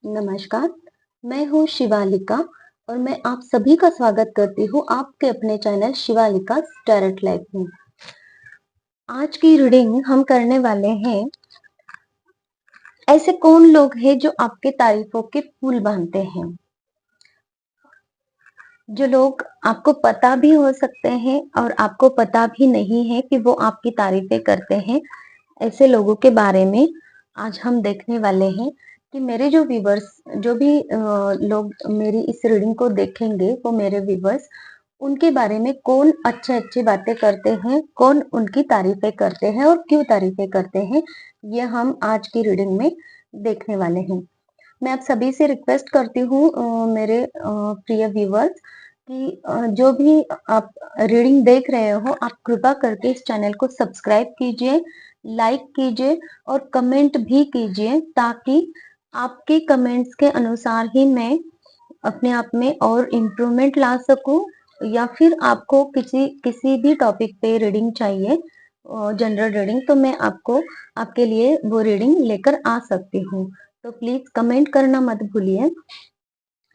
नमस्कार, मैं हूँ शिवालिका और मैं आप सभी का स्वागत करती हूँ आपके अपने चैनल शिवालिका टैरोट लाइफ में। आज की रीडिंग हम करने वाले हैं, ऐसे कौन लोग हैं जो आपके तारीफों के पुल बांधते हैं। जो लोग आपको पता भी हो सकते हैं और आपको पता भी नहीं है कि वो आपकी तारीफें करते हैं। ऐसे लोगों के बारे में आज हम देखने वाले हैं कि मेरे जो व्यूवर्स, जो भी लोग मेरी इस रीडिंग को देखेंगे, वो मेरे व्यूवर्स, उनके बारे में कौन अच्छे अच्छी बातें करते हैं, कौन उनकी तारीफें करते हैं और क्यों तारीफें करते हैं, ये हम आज की रीडिंग में देखने वाले हैं। मैं आप सभी से रिक्वेस्ट करती हूँ, मेरे प्रिय व्यूवर्स, कि जो भी आप रीडिंग देख रहे हो, आप कृपा करके इस चैनल को सब्सक्राइब कीजिए, लाइक कीजिए और कमेंट भी कीजिए, ताकि आपके कमेंट्स के अनुसार ही मैं अपने आप में और इम्प्रूवमेंट ला सकूं, या फिर आपको किसी किसी भी टॉपिक पे रीडिंग चाहिए, जनरल रीडिंग, तो मैं आपको आपके लिए वो रीडिंग लेकर आ सकती हूँ। तो प्लीज कमेंट करना मत भूलिए,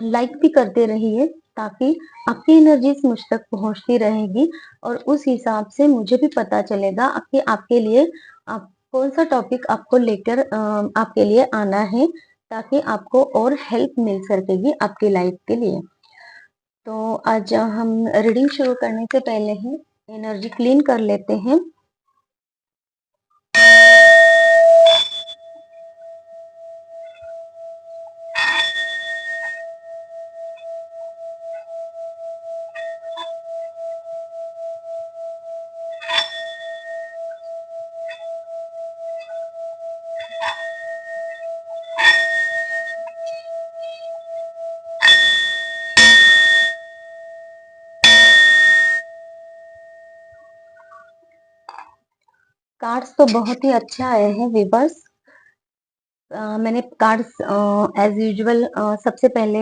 लाइक भी करते रहिए, ताकि आपकी एनर्जीज मुझ तक पहुंचती रहेगी और उस हिसाब से मुझे भी पता चलेगा कि आपके लिए आप कौन सा टॉपिक आपको लेकर आपके लिए आना है, ताकि आपको और हेल्प मिल सकेगी आपकी लाइफ के लिए। तो आज हम रीडिंग शुरू करने से पहले ही एनर्जी क्लीन कर लेते हैं। कार्ड्स तो बहुत ही अच्छे आए हैं वीवर्स। मैंने कार्ड्स एज यूजुअल सबसे पहले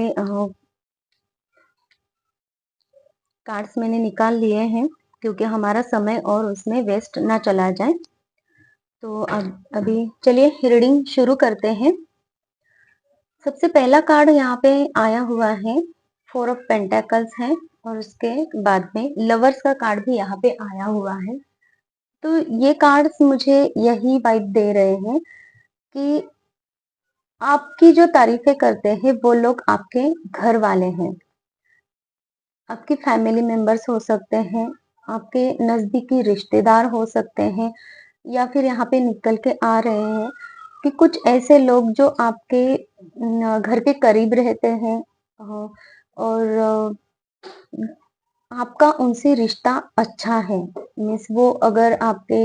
कार्ड्स मैंने निकाल लिए हैं, क्योंकि हमारा समय और उसमें वेस्ट ना चला जाए। तो अब अभी चलिए रीडिंग शुरू करते हैं। सबसे पहला कार्ड यहाँ पे आया हुआ है, 4 ऑफ पेंटेकल्स है, और उसके बाद में लवर्स का कार्ड भी यहाँ पे आया हुआ है। तो ये कार्ड्स मुझे यही वाइब दे रहे हैं कि आपकी जो तारीफें करते हैं वो लोग आपके घर वाले हैं, आपके फैमिली मेंबर्स हो सकते हैं, आपके नजदीकी रिश्तेदार हो सकते हैं, या फिर यहाँ पे निकल के आ रहे हैं कि कुछ ऐसे लोग जो आपके घर के करीब रहते हैं, और आपका उनसे रिश्ता अच्छा है। मीन्स वो अगर आपके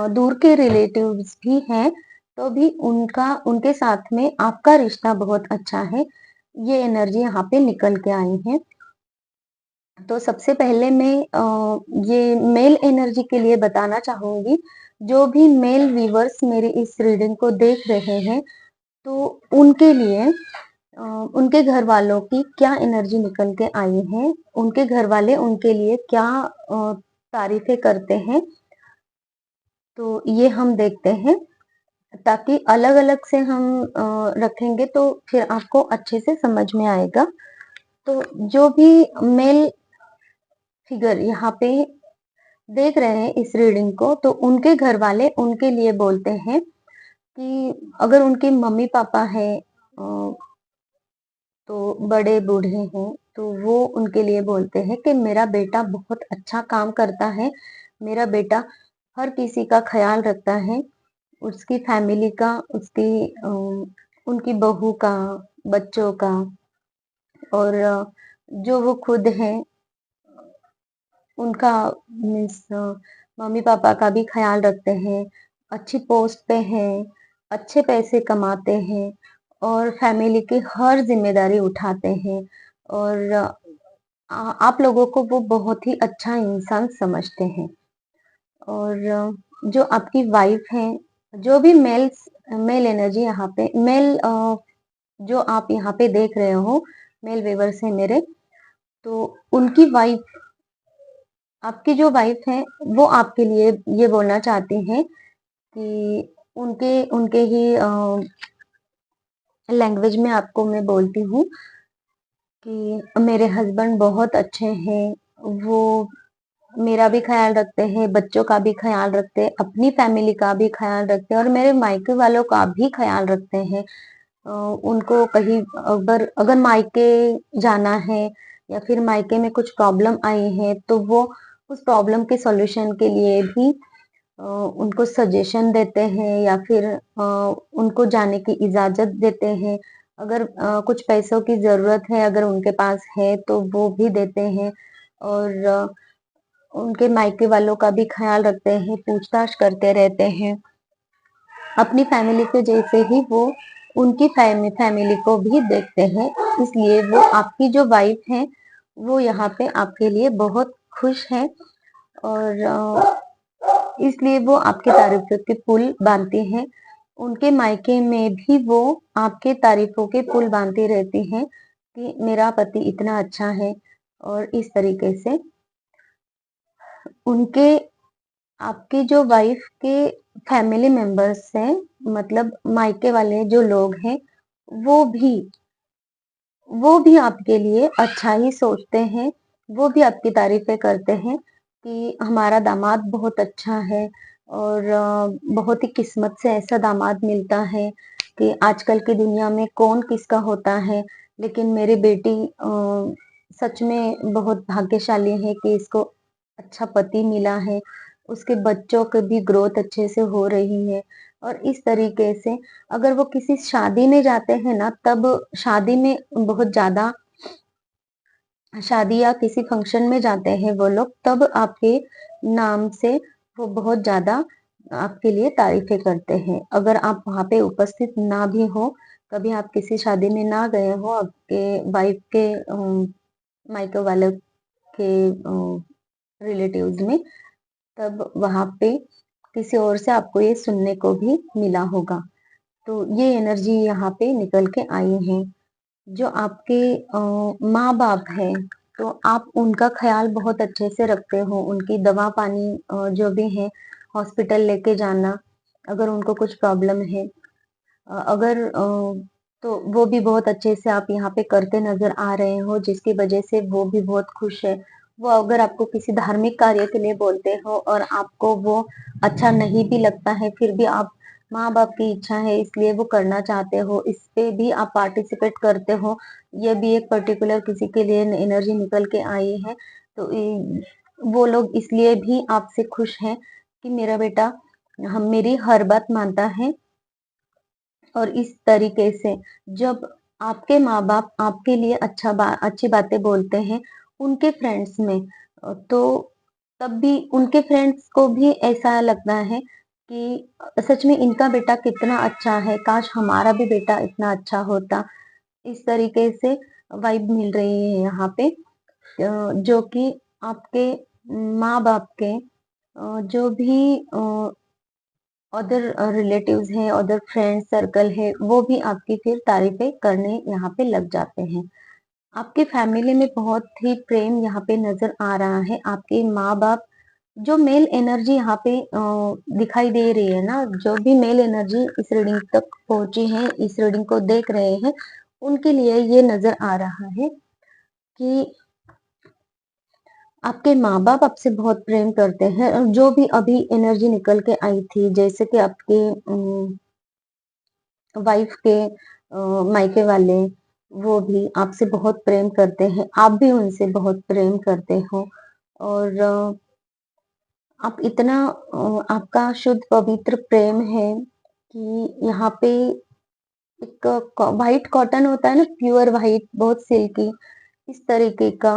दूर के रिलेटिव्स भी हैं, तो भी उनका उनके साथ में आपका रिश्ता बहुत अच्छा है। ये एनर्जी यहाँ पे निकल के आई है। तो सबसे पहले मैं ये मेल एनर्जी के लिए बताना चाहूंगी। जो भी मेल व्यूवर्स मेरी इस रीडिंग को देख रहे हैं, तो उनके लिए उनके घर वालों की क्या एनर्जी निकल के आई है, उनके घर वाले उनके लिए क्या तारीफें करते हैं, तो ये हम देखते हैं। ताकि अलग अलग से हम रखेंगे तो फिर आपको अच्छे से समझ में आएगा। तो जो भी मेल फिगर यहाँ पे देख रहे हैं इस रीडिंग को, तो उनके घर वाले उनके लिए बोलते हैं कि अगर उनके मम्मी पापा है, तो बड़े बूढ़े हैं, तो वो उनके लिए बोलते हैं कि मेरा बेटा बहुत अच्छा काम करता है, मेरा बेटा हर किसी का ख्याल रखता है, उसकी फैमिली का, उनकी बहू का, बच्चों का, और जो वो खुद है उनका, मीन्स मम्मी पापा का भी ख्याल रखते हैं, अच्छी पोस्ट पे हैं, अच्छे पैसे कमाते हैं और फैमिली की हर जिम्मेदारी उठाते हैं, और आप लोगों को वो बहुत ही अच्छा इंसान समझते हैं। और जो आपकी वाइफ है, जो भी मेल एनर्जी यहाँ पे मेल, जो आप यहाँ पे देख रहे हो, मेल व्यूअर्स है मेरे, तो उनकी वाइफ, आपकी जो वाइफ है, वो आपके लिए ये बोलना चाहती हैं कि उनके उनके ही लैंग्वेज में आपको मैं बोलती हूँ कि मेरे हस्बैंड बहुत अच्छे हैं। वो मेरा भी ख्याल रखते हैं, बच्चों का भी ख्याल रखते हैं, अपनी फैमिली का भी ख्याल रखते हैं और मेरे मायके वालों का भी ख्याल रखते हैं। उनको कहीं अगर अगर मायके जाना है या फिर मायके में कुछ प्रॉब्लम आई है तो वो उस प्रॉब्लम के सॉल्यूशन के लिए भी उनको सजेशन देते हैं या फिर उनको जाने की इजाजत देते हैं। अगर कुछ पैसों की जरूरत है, अगर उनके पास है तो वो भी देते हैं और उनके मायके वालों का भी ख्याल रखते हैं, पूछताछ करते रहते हैं। अपनी फैमिली के जैसे ही वो उनकी फैमिली को भी देखते हैं। इसलिए वो आपकी जो वाइफ है वो यहाँ पे आपके लिए बहुत खुश है और इसलिए वो आपकी तारीफों के पुल बांधती हैं। उनके मायके में भी वो आपके तारीफों के पुल बांधती रहती हैं कि मेरा पति इतना अच्छा है। और इस तरीके से उनके आपकी जो वाइफ के फैमिली मेंबर्स हैं, मतलब मायके वाले जो लोग हैं, वो भी वो भी आपके लिए अच्छा ही सोचते हैं। वो भी आपकी तारीफें करते हैं कि हमारा दामाद बहुत अच्छा है और बहुत ही किस्मत से ऐसा दामाद मिलता है कि आजकल की दुनिया में कौन किसका होता है, लेकिन मेरी बेटी सच में बहुत भाग्यशाली है कि इसको अच्छा पति मिला है। उसके बच्चों की भी ग्रोथ अच्छे से हो रही है और इस तरीके से अगर वो किसी शादी में जाते हैं ना, तब शादी में बहुत ज्यादा शादी या किसी फंक्शन में जाते हैं वो लोग, तब आपके नाम से वो बहुत ज्यादा आपके लिए तारीफें करते हैं। अगर आप वहां पे उपस्थित ना भी हो, कभी आप किसी शादी में ना गए हो आपके वाइफ के मायके वाले के रिलेटिव्स में, तब वहां पे किसी और से आपको ये सुनने को भी मिला होगा। तो ये एनर्जी यहाँ पे निकल के आई है। जो आपके माँ बाप है, तो आप उनका ख्याल बहुत अच्छे से रखते हो। उनकी दवा पानी जो भी है, हॉस्पिटल लेके जाना अगर उनको कुछ प्रॉब्लम है, अगर तो वो भी बहुत अच्छे से आप यहाँ पे करते नजर आ रहे हो, जिसकी वजह से वो भी बहुत खुश है। वो अगर आपको किसी धार्मिक कार्य के लिए बोलते हो और आपको वो अच्छा नहीं भी लगता है, फिर भी आप माँ बाप की इच्छा है इसलिए वो करना चाहते हो, इस पे भी आप पार्टिसिपेट करते हो। ये भी एक पर्टिकुलर किसी के लिए एनर्जी निकल के आई है। तो वो लोग इसलिए भी आपसे खुश हैं कि मेरा बेटा हम मेरी हर बात मानता है। और इस तरीके से जब आपके माँ बाप आपके लिए अच्छी बातें बोलते हैं उनके फ्रेंड्स में, तो तब भी उनके फ्रेंड्स को भी ऐसा लगता है कि सच में इनका बेटा कितना अच्छा है, काश हमारा भी बेटा इतना अच्छा होता। इस तरीके से वाइब मिल रही है यहाँ पे, जो कि आपके माँ बाप के जो भी अदर रिलेटिव्स हैं, अदर फ्रेंड सर्कल है, वो भी आपकी फिर तारीफें करने यहाँ पे लग जाते हैं। आपकी फैमिली में बहुत ही प्रेम यहाँ पे नजर आ रहा है। आपके माँ बाप, जो मेल एनर्जी यहाँ पे दिखाई दे रही है ना, जो भी मेल एनर्जी इस रीडिंग तक पहुंची है, इस रीडिंग को देख रहे हैं, उनके लिए ये नजर आ रहा है कि आपके माँ बाप आपसे बहुत प्रेम करते हैं। और जो भी अभी एनर्जी निकल के आई थी, जैसे कि आपके वाइफ के मायके वाले, वो भी आपसे बहुत प्रेम करते हैं, आप भी उनसे बहुत प्रेम करते हो। और आप इतना आपका शुद्ध पवित्र प्रेम है कि यहाँ पे एक व्हाइट कॉटन होता है ना, प्योर व्हाइट, बहुत सिल्की, इस तरीके का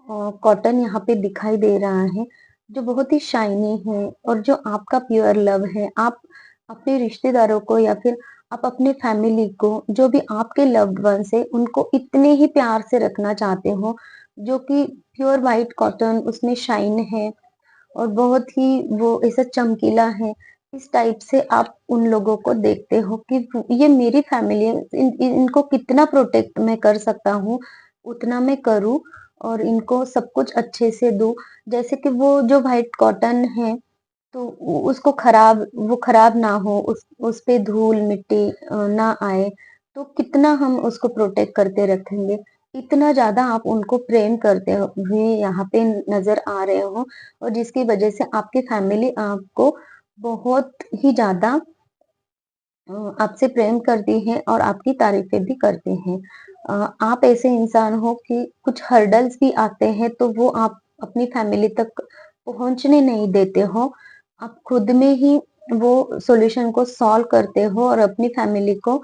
कॉटन यहाँ पे दिखाई दे रहा है, जो बहुत ही शाइनी है। और जो आपका प्योर लव है, आप अपने रिश्तेदारों को या फिर आप अपने फैमिली को, जो भी आपके लव्ड वंस है, उनको इतने ही प्यार से रखना चाहते हो, जो कि प्योर व्हाइट कॉटन उसमें शाइन है और बहुत ही वो ऐसा चमकीला है। इस टाइप से आप उन लोगों को देखते हो कि ये मेरी फैमिली है, इनको कितना प्रोटेक्ट मैं कर सकता हूँ उतना मैं करूँ और इनको सब कुछ अच्छे से दूं। जैसे कि वो जो व्हाइट कॉटन है, तो उसको वो खराब ना हो, उस पे धूल मिट्टी ना आए, तो कितना हम उसको प्रोटेक्ट करते रखेंगे, इतना ज़्यादा आप उनको प्रेम करते हुए यहाँ पे नज़र आ रहे हो और जिसकी वज़ह से आपकी फैमिली आपको बहुत ही ज़्यादा आपसे प्रेम करती है और आपकी तारीफ़ें भी करते हैं। आप ऐसे इंसान हो कि कुछ हर्डल्स भी आते हैं तो वो आप अपनी फैमिली तक पहुँचने नहीं देते हो। आप खुद में ही वो सॉल्यूशन को सॉल्व करते हो और अपनी फैमिली को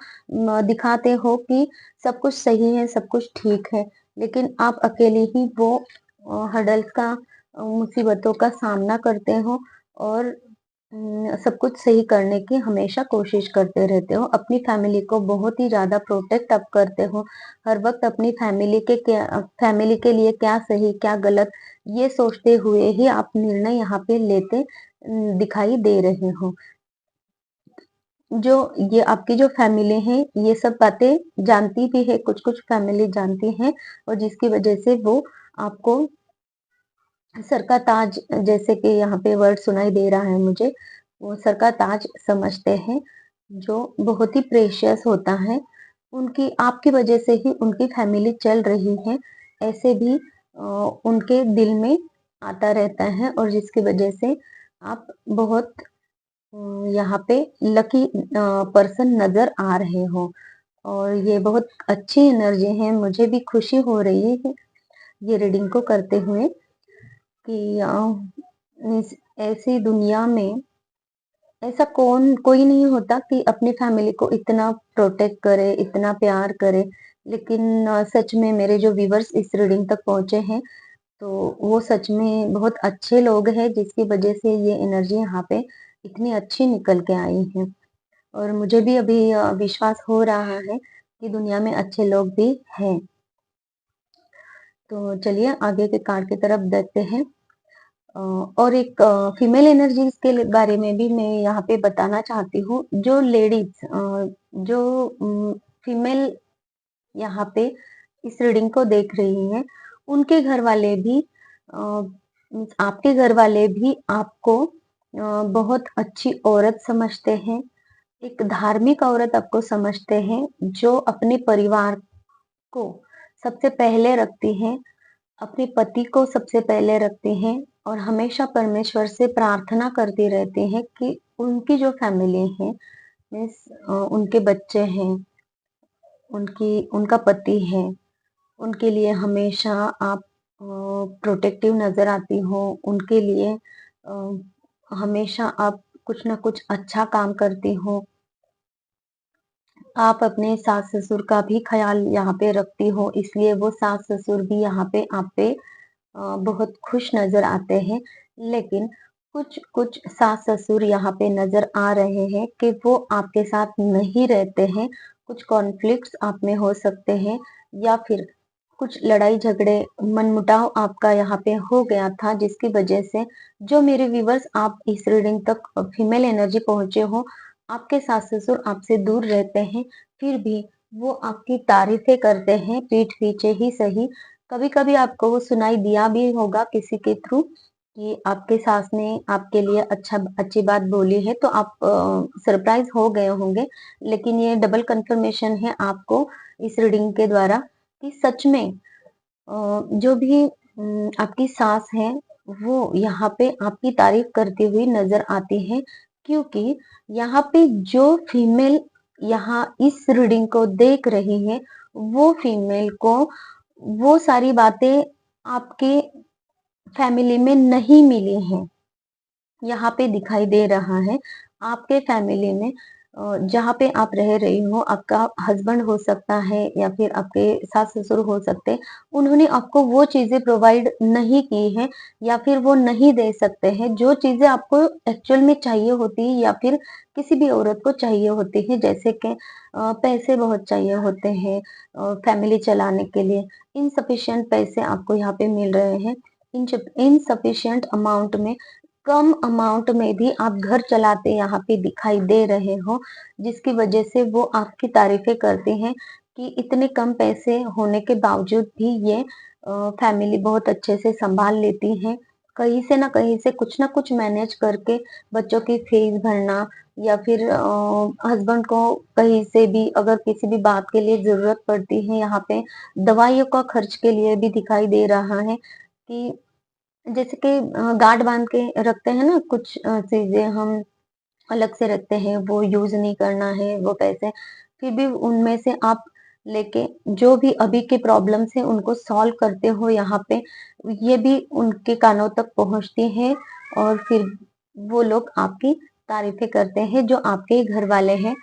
दिखाते हो कि सब कुछ सही है, सब कुछ ठीक है। लेकिन आप अकेले ही वो हर्डल्स का मुसीबतों का सामना करते हो और सब कुछ सही करने की हमेशा कोशिश करते रहते हो। अपनी फैमिली को बहुत ही ज़्यादा प्रोटेक्ट आप करते हो। हर वक़्त अपनी फैमिली के लिए क्या सही, क्या गलत ये सोचते हुए ही आप निर्णय यहाँ पे लेते दिखाई दे रहे हो। जो ये आपकी जो फैमिली है, ये सब बातें जानती भी है, कुछ-कुछ फैमिली जानती हैं और जिसकी वजह से वो आपको सर का ताज जैसे कि यहाँ पे वर्ड सुनाई दे रहा है मुझे, वो सर का ताज समझते हैं, जो बहुत ही प्रेशियस होता है। उनकी आपकी वजह से ही उनकी फैमिली चल रही है, ऐसे भी उनके दिल में आता रहता है और जिसकी वजह से आप बहुत यहाँ पे लकी पर्सन नज़र आ रहे हो और ये बहुत अच्छी एनर्जी है, मुझे भी खुशी हो रही है ये रीडिंग को करते हुए। कि इस ऐसी दुनिया में ऐसा कोई नहीं होता कि अपनी फैमिली को इतना प्रोटेक्ट करे, इतना प्यार करे। लेकिन सच में मेरे जो व्यूअर्स इस रीडिंग तक पहुँचे हैं, तो वो सच में बहुत अच्छे लोग हैं जिसकी वज़ह से ये एनर्जी यहाँ पे इतनी अच्छी निकल के आई है। और मुझे भी अभी विश्वास हो रहा है कि दुनिया में अच्छे लोग भी हैं। तो चलिए आगे के कार्ड की तरफ देखते हैं। और एक फीमेल एनर्जीज के बारे में भी मैं यहाँ पे बताना चाहती हूँ। जो लेडीज जो फीमेल यहाँ पे इस रीडिंग को देख रही हैं, उनके घर वाले भी आपके घर वाले भी आपको बहुत अच्छी औरत समझते हैं। एक धार्मिक औरत आपको समझते हैं, जो अपने परिवार को सबसे पहले रखती हैं, अपने पति को सबसे पहले रखती हैं और हमेशा परमेश्वर से प्रार्थना करती रहती हैं कि उनकी जो फैमिली है मीन्स उनके बच्चे हैं, उनका पति है, उनके लिए हमेशा आप प्रोटेक्टिव नज़र आती हो, उनके लिए हमेशा आप कुछ ना कुछ अच्छा काम करती हो। आप अपने सास-ससुर का भी ख़्याल यहाँ पे रखती हो, इसलिए वो सास-ससुर भी यहाँ पे आप पे बहुत खुश नज़र आते हैं। लेकिन कुछ सास-ससुर यहाँ पे नज़र आ रहे हैं कि वो आपके साथ नहीं रहते हैं। कुछ कॉन्फ्लिक्ट्स आप में हो सकते हैं या फिर कुछ लड़ाई झगड़े, मनमुटाव आपका यहाँ पे हो गया था जिसकी वज़ह से जो मेरे व्यूअर्स आप इस रीडिंग तक फीमेल एनर्जी पहुँचे हो, आपके सास-ससुर आपसे दूर रहते हैं, फिर भी वो आपकी तारीफ़ें करते हैं पीठ पीछे ही सही। कभी-कभी आपको वो सुनाई दिया भी होगा किसी के थ्रू कि आपके सास ने आपके लिए अच्छी बात बोली है, तो आप सरप्राइज़ हो गए होंगे। लेकिन ये डबल कन्फर्मेशन है आपको इस रीडिंग के द्वारा कि सच में जो भी आपकी सास है, वो यहाँ पे आपकी तारीफ़ करती हुई नज़र आती हैं, क्योंकि यहाँ पे जो फीमेल यहाँ इस रीडिंग को देख रही है, वो फीमेल को वो सारी बातें आपके फैमिली में नहीं मिली हैं। यहाँ पे दिखाई दे रहा है, आपके फैमिली में जहाँ पे आप रह रही हो, आपका हस्बैंड हो सकता है या फिर आपके सास-ससुर हो सकते हैं, उन्होंने आपको वो चीज़ें प्रोवाइड नहीं की हैं या फिर वो नहीं दे सकते हैं, जो चीज़ें आपको एक्चुअल में चाहिए होती है या फिर किसी भी औरत को चाहिए होती है, जैसे कि पैसे बहुत चाहिए होते हैं फैमिली चलाने के लिए, इनसफिशिएंट पैसे आपको यहाँ पे मिल रहे हैं। इनसफिशिएंट अमाउंट में कम अमाउंट में भी आप घर चलाते यहाँ पे दिखाई दे रहे हो, जिसकी वजह से वो आपकी तारीफ़ें करते हैं कि इतने कम पैसे होने के बावजूद भी ये फैमिली बहुत अच्छे से सँभाल लेती हैं। कहीं से न कहीं से कुछ न कुछ मैनेज करके बच्चों की फीस भरना, या फिर हस्बैंड को कहीं से भी अगर किसी भी बात के लिए ज़रूरत पड़ती है, यहाँ पे दवाइयों का खर्च के लिए भी दिखाई दे रहा है कि जैसे कि गाँठ बाँध के रखते हैं ना कुछ चीज़ें हम अलग से रखते हैं, वो यूज़ नहीं करना है वो पैसे, फिर भी उनमें से आप लेके जो भी अभी के प्रॉब्लम्स हैं उनको सॉल्व करते हो यहाँ पे, ये भी उनके कानों तक पहुँचती है और फिर वो लोग आपकी तारीफ़ें करते हैं, जो आपके ही घर वाले हैं,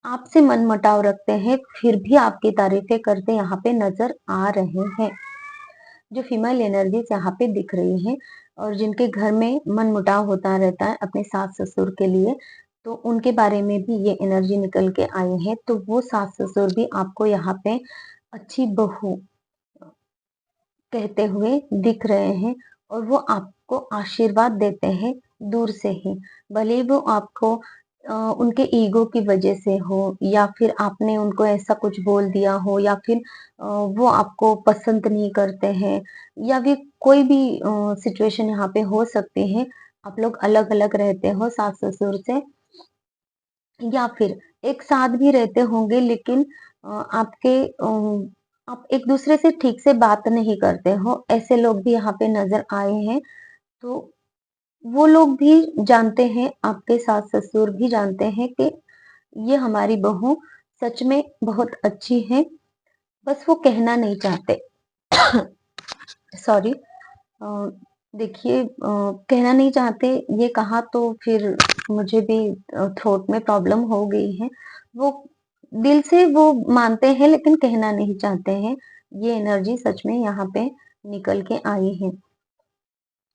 आपसे मनमुटाव रखते हैं, फिर भी आपकी तारीफ़ें करते यहाँ पे नज़र आ रहे हैं। जो फीमेल एनर्जीज़ यहाँ पे दिख रही हैं और जिनके घर में मनमुटाव होता रहता है अपने सास-ससुर के लिए, तो उनके बारे में भी ये एनर्जी निकल के आई है। तो वो सास-ससुर भी आपको यहाँ पे अच्छी बहू कहते हुए दिख रहे हैं और वो आपको आशीर्वाद देते हैं दूर से ही। भले ही वो आपको उनके ईगो की वजह से हो या फिर आपने उनको ऐसा कुछ बोल दिया हो या फिर वो आपको पसंद नहीं करते हैं या फिर कोई भी सिचुएशन यहाँ पे हो सकती है। आप लोग अलग-अलग रहते हो सास-ससुर से या फिर एक साथ भी रहते होंगे लेकिन आप एक-दूसरे से ठीक से बात नहीं करते हो, ऐसे लोग भी यहाँ पे नज़र आए हैं। तो वो लोग भी जानते हैं, आपके सास-ससुर भी जानते हैं कि ये हमारी बहू सच में बहुत अच्छी है, बस वो कहना नहीं चाहते। सॉरी। अ, देखिए कहना नहीं चाहते ये कहा तो फिर मुझे भी थ्रोट में प्रॉब्लम हो गई है। वो दिल से वो मानते हैं लेकिन कहना नहीं चाहते हैं। ये एनर्जी सच में यहाँ पे निकल के आई है।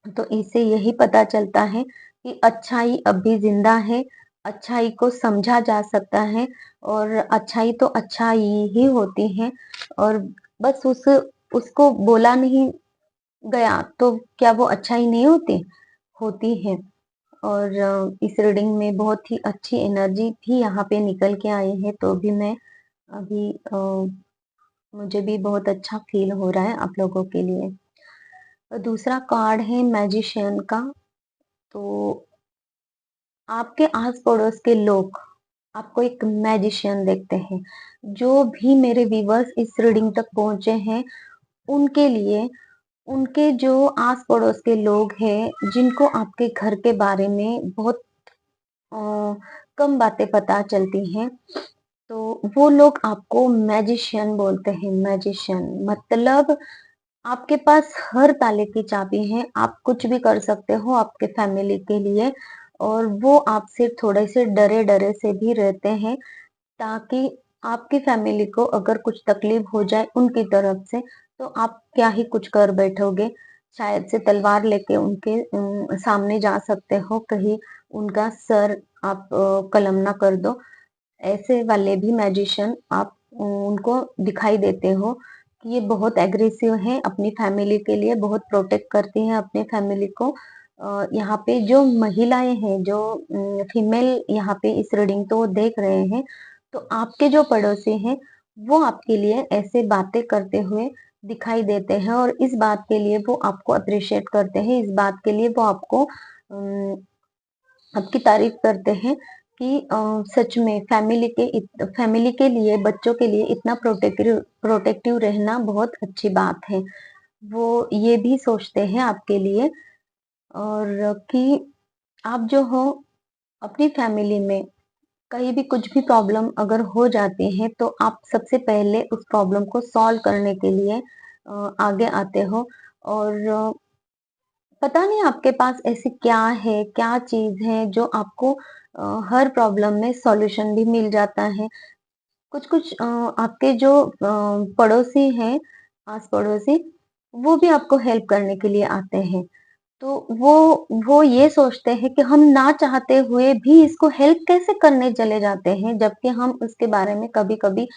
तो इससे यही पता चलता है कि अच्छाई अब भी ज़िंदा है, अच्छाई को समझा जा सकता है और अच्छाई तो अच्छाई ही होती है और बस उसको बोला नहीं गया, तो क्या वो अच्छाई नहीं होती? होती है और इस रीडिंग में बहुत ही अच्छी एनर्जी भी यहाँ पे निकल के आई है, तो भी मैं अभी मुझे भी बहुत अच्छा फ़ील हो रहा है आप लोगों के लिए। दूसरा कार्ड है मैजिशियन का, तो आपके आस-पड़ोस के लोग आपको एक मैजिशियन देखते हैं। जो भी मेरे व्यूअर्स इस रीडिंग तक पहुँचे हैं, उनके लिए उनके जो आस-पड़ोस के लोग हैं, जिनको आपके घर के बारे में बहुत अ, कम बातें पता चलती हैं, तो वो लोग आपको मैजिशियन बोलते हैं, मैजिशियन मतलब आपके पास हर ताले की चाबी है, आप कुछ भी कर सकते हो आपके फैमिली के लिए और वो आपसे थोड़े से डरे-डरे से भी रहते हैं ताकि आपकी फैमिली को अगर कुछ तकलीफ हो जाए उनकी तरफ से, तो आप क्या ही कुछ कर बैठोगे। शायद से तलवार लेके उनके सामने जा सकते हो, कहीं उनका सर आप कलम ना कर दो। ऐसे वाले भी मैजिशियन आप उनको दिखाई देते हो कि ये बहुत एग्रेसिव हैं, अपनी फैमिली के लिए बहुत प्रोटेक्ट करती हैं अपने फैमिली को। यहाँ पे जो महिलाएँ हैं, जो फीमेल यहाँ पे इस रीडिंग तो देख रहे हैं, तो आपके जो पड़ोसी हैं, वो आपके लिए ऐसे बातें करते हुए दिखाई देते हैं और इस बात के लिए वो आपको एप्रिशिएट करते हैं, इस बात के लिए वो आपको आपकी तारीफ करते हैं कि सच में फैमिली के लिए बच्चों के लिए इतना प्रोटेक्टिव रहना बहुत अच्छी बात है। वो ये भी सोचते हैं आपके लिए और कि आप जो हो अपनी फैमिली में कहीं भी कुछ भी प्रॉब्लम अगर हो जाती है तो आप सबसे पहले उस प्रॉब्लम को सॉल्व करने के लिए आगे आते हो और पता नहीं आपके पास ऐसी क्या है, क्या चीज़ है जो आपको हर प्रॉब्लम में सॉल्यूशन भी मिल जाता है। कुछ-कुछ आपके जो पड़ोसी हैं, आस-पड़ोसी, वो भी आपको हेल्प करने के लिए आते हैं। तो वो ये सोचते हैं कि हम ना चाहते हुए भी इसको हेल्प कैसे करने चले जाते हैं, जबकि हम उसके बारे में कभी-कभी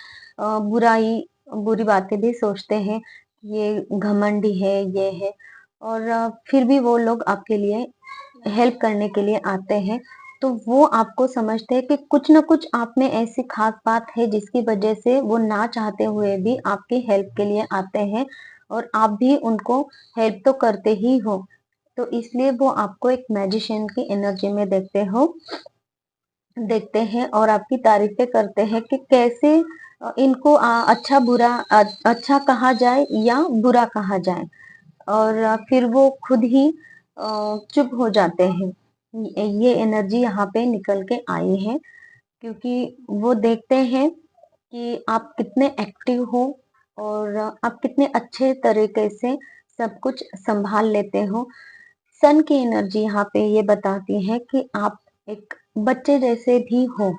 बुरी बातें भी सोचते हैं, ये घमंडी है, ये है और फिर भी वो लोग आपके लिए हेल्प करने के लिए आते हैं। तो वो आपको समझते हैं कि कुछ न कुछ आप में ऐसी ख़ास बात है जिसकी वज़ह से वो ना चाहते हुए भी आपकी हेल्प के लिए आते हैं और आप भी उनको हेल्प तो करते ही हो। तो इसलिए वो आपको एक मैजिशियन की एनर्जी में देखते हो देखते हैं और आपकी तारीफें करते हैं कि कैसे इनको अच्छा कहा जाए या बुरा कहा जाए, और फिर वो खुद ही चुप हो जाते हैं। ये एनर्जी यहाँ पे निकल के आई है, क्योंकि वो देखते हैं कि आप कितने एक्टिव हो और आप कितने अच्छे तरीके से सब कुछ संभाल लेते हो। सन की एनर्जी यहाँ पे ये बताती है कि आप एक बच्चे जैसे भी हो।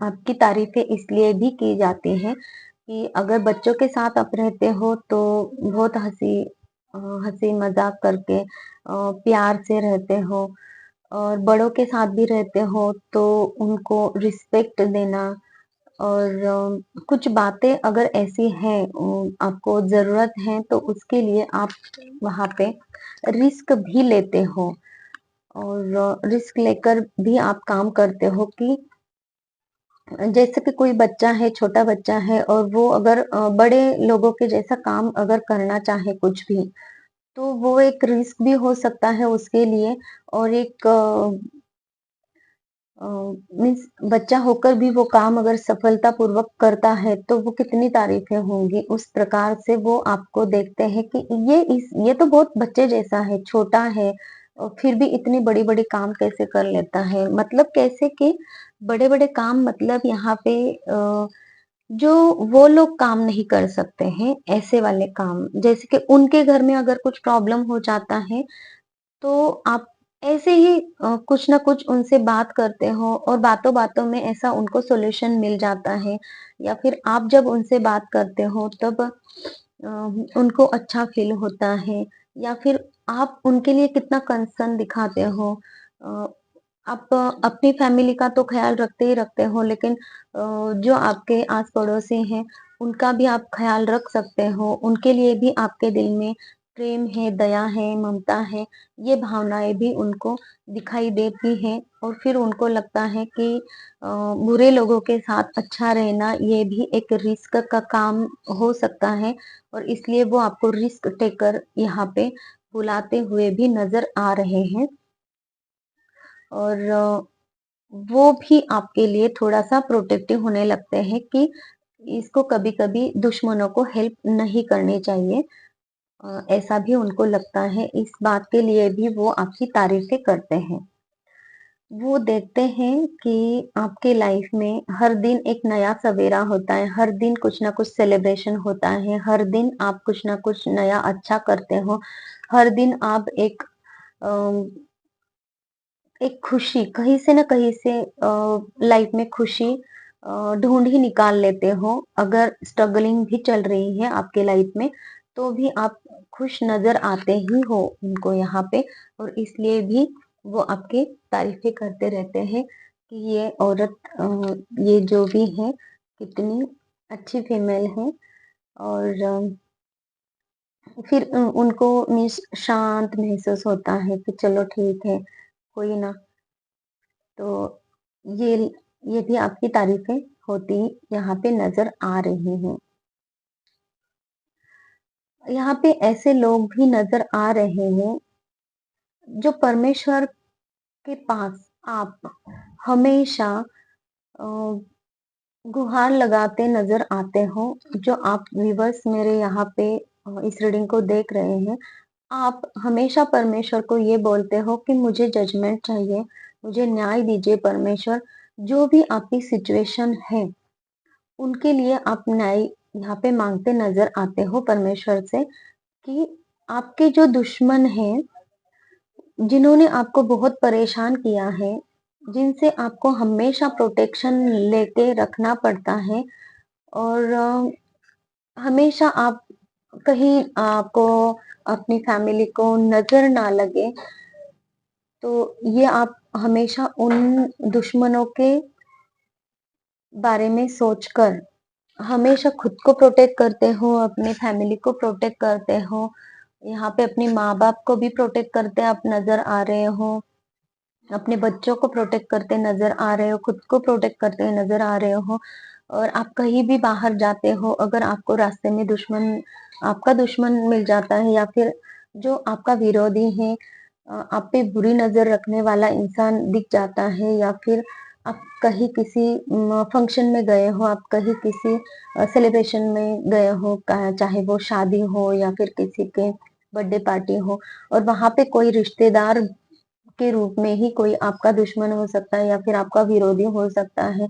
आपकी तारीफें इसलिए भी की जाती हैं कि अगर बच्चों के साथ आप रहते हो तो बहुत हंसी मजाक करके प्यार से रहते हो, और बड़ों के साथ भी रहते हो तो उनको रिस्पेक्ट देना, और कुछ बातें अगर ऐसी हैं आपको ज़रूरत है तो उसके लिए आप वहाँ पे रिस्क भी लेते हो, और रिस्क लेकर भी आप काम करते हो कि जैसे कि कोई बच्चा है, छोटा बच्चा है और वो अगर बड़े लोगों के जैसा काम अगर करना चाहे कुछ भी, तो वो एक रिस्क भी हो सकता है उसके लिए, और एक मीन्स बच्चा होकर भी वो काम अगर सफलतापूर्वक करता है तो वो कितनी तारीफें होंगी। उस प्रकार से वो आपको देखते हैं कि ये तो बहुत बच्चे जैसा है, छोटा है और फिर भी इतनी बड़ी-बड़ी काम कैसे कर लेता है। मतलब कैसे कि बड़े-बड़े काम, मतलब यहाँ पे जो वो लोग काम नहीं कर सकते हैं, ऐसे वाले काम। जैसे कि उनके घर में अगर कुछ प्रॉब्लम हो जाता है तो आप ऐसे ही कुछ ना कुछ उनसे बात करते हो और बातों-बातों में ऐसा उनको सॉल्यूशन मिल जाता है, या फिर आप जब उनसे बात करते हो तब उनको अच्छा फ़ील होता है, या फिर आप उनके लिए कितना कंसर्न दिखाते हो। अ, आप अपनी फैमिली का तो ख़्याल रखते ही रखते हो, लेकिन जो आपके आस-पड़ोसी हैं, उनका भी आप ख़्याल रख सकते हो। उनके लिए भी आपके दिल में प्रेम है, दया है, ममता है, ये भावनाएँ भी उनको दिखाई देती हैं, और फिर उनको लगता है कि बुरे लोगों के साथ अच्छा रहना ये भी एक रिस्क का काम हो सकता है, और इसलिए वो आपको रिस्क टेकर यहाँ पे बुलाते हुए भी नज़र आ रहे हैं। और वो भी आपके लिए थोड़ा-सा प्रोटेक्टिव होने लगते हैं कि इसको कभी-कभी दुश्मनों को हेल्प नहीं करनी चाहिए। ऐसा भी उनको लगता है, इस बात के लिए भी वो आपकी तारीफ़ें करते हैं। वो देखते हैं कि आपके लाइफ में हर दिन एक नया सवेरा होता है, हर दिन कुछ ना कुछ सेलिब्रेशन होता है, हर दिन आप कुछ ना कुछ नया अच्छा करते हो, हर दिन आप अ, एक खुशी कहीं से न कहीं से लाइफ में खुशी ढूँढ ही निकाल लेते हो। अगर स्ट्रगलिंग भी चल रही है आपके लाइफ में, तो भी आप खुश नज़र आते ही हो उनको यहाँ पे, और इसलिए भी वो आपकी तारीफ़ें करते रहते हैं कि ये औरत ये जो भी है कितनी अच्छी फीमेल है, और फिर उनको मीन्स शांत महसूस होता है कि चलो ठीक है, कोई ना। तो ये ये भी आपकी तारीफ़ें होती यहाँ पे नज़र आ रही हैं। यहाँ पे ऐसे लोग भी नज़र आ रहे हैं, जो परमेश्वर के पास आप हमेशा अ, गुहार लगाते नज़र आते हो। जो आप व्यूअर्स मेरे यहाँ पे इस रीडिंग को देख रहे हैं, आप हमेशा परमेश्वर को ये बोलते हो कि मुझे जजमेंट चाहिए, मुझे न्याय दीजिए परमेश्वर। जो भी आपकी सिचुएशन है, उनके लिए आप न्याय यहाँ पे माँगते नज़र आते हो परमेश्वर से, कि आपके जो दुश्मन हैं, जिन्होंने आपको बहुत परेशान किया है, जिनसे आपको हमेशा प्रोटेक्शन लेके रखना पड़ता है, और हमेशा आप कहीं आपको अपनी फैमिली को नज़र ना लगे, तो ये आप हमेशा उन दुश्मनों के बारे में सोचकर हमेशा खुद को प्रोटेक्ट करते हो, अपनी फैमिली को प्रोटेक्ट करते हो, यहाँ पे अपने माँ-बाप को भी प्रोटेक्ट करते आप नज़र आ रहे हो, अपने बच्चों को प्रोटेक्ट करते नज़र आ रहे हो, खुद को प्रोटेक्ट करते नज़र आ रहे हो, और आप कहीं भी बाहर जाते हो, अगर आपको रास्ते में आपका दुश्मन मिल जाता है, या फिर जो आपका विरोधी है, आप पे बुरी नज़र रखने वाला इंसान दिख जाता है, या फिर आप कहीं किसी फंक्शन में गए हो, आप कहीं किसी सेलिब्रेशन में गए हो, चाहे वो शादी हो या फिर किसी के बर्थडे पार्टी हो, और वहां पे कोई रिश्तेदार के रूप में ही कोई आपका दुश्मन हो सकता है या फिर आपका विरोधी हो सकता है।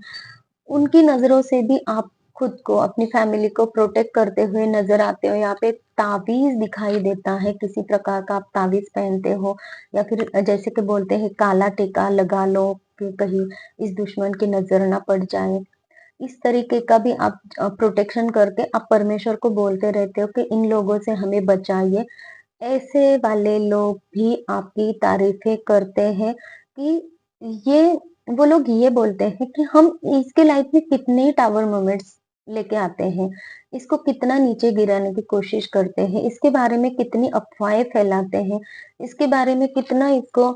उनकी नजरों से भी आप खुद को, अपनी फैमिली को प्रोटेक्ट करते हुए नजर आते हो। यहाँ पे ताबीज दिखाई देता है, किसी प्रकार का आप ताबीज पहनते हो, या फिर जैसे कि बोलते हैं काला टीका लगा लो कि कहीं इस दुश्मन की नजर ना पड़ जाए। इस तरीके का भी आप प्रोटेक्शन करके आप परमेश्वर को बोलते रहते हो कि इन लोगों से हमें बचाइए। ऐसे वाले लोग भी आपकी तारीफें करते हैं कि ये वो लोग ये बोलते हैं कि हम इसके लाइफ में कितने टावर मोमेंट्स लेके आते हैं, इसको कितना नीचे गिराने की कोशिश करते हैं, इसके बारे में कितनी अफवाहें फैलाते हैं, इसके बारे में कितना इसको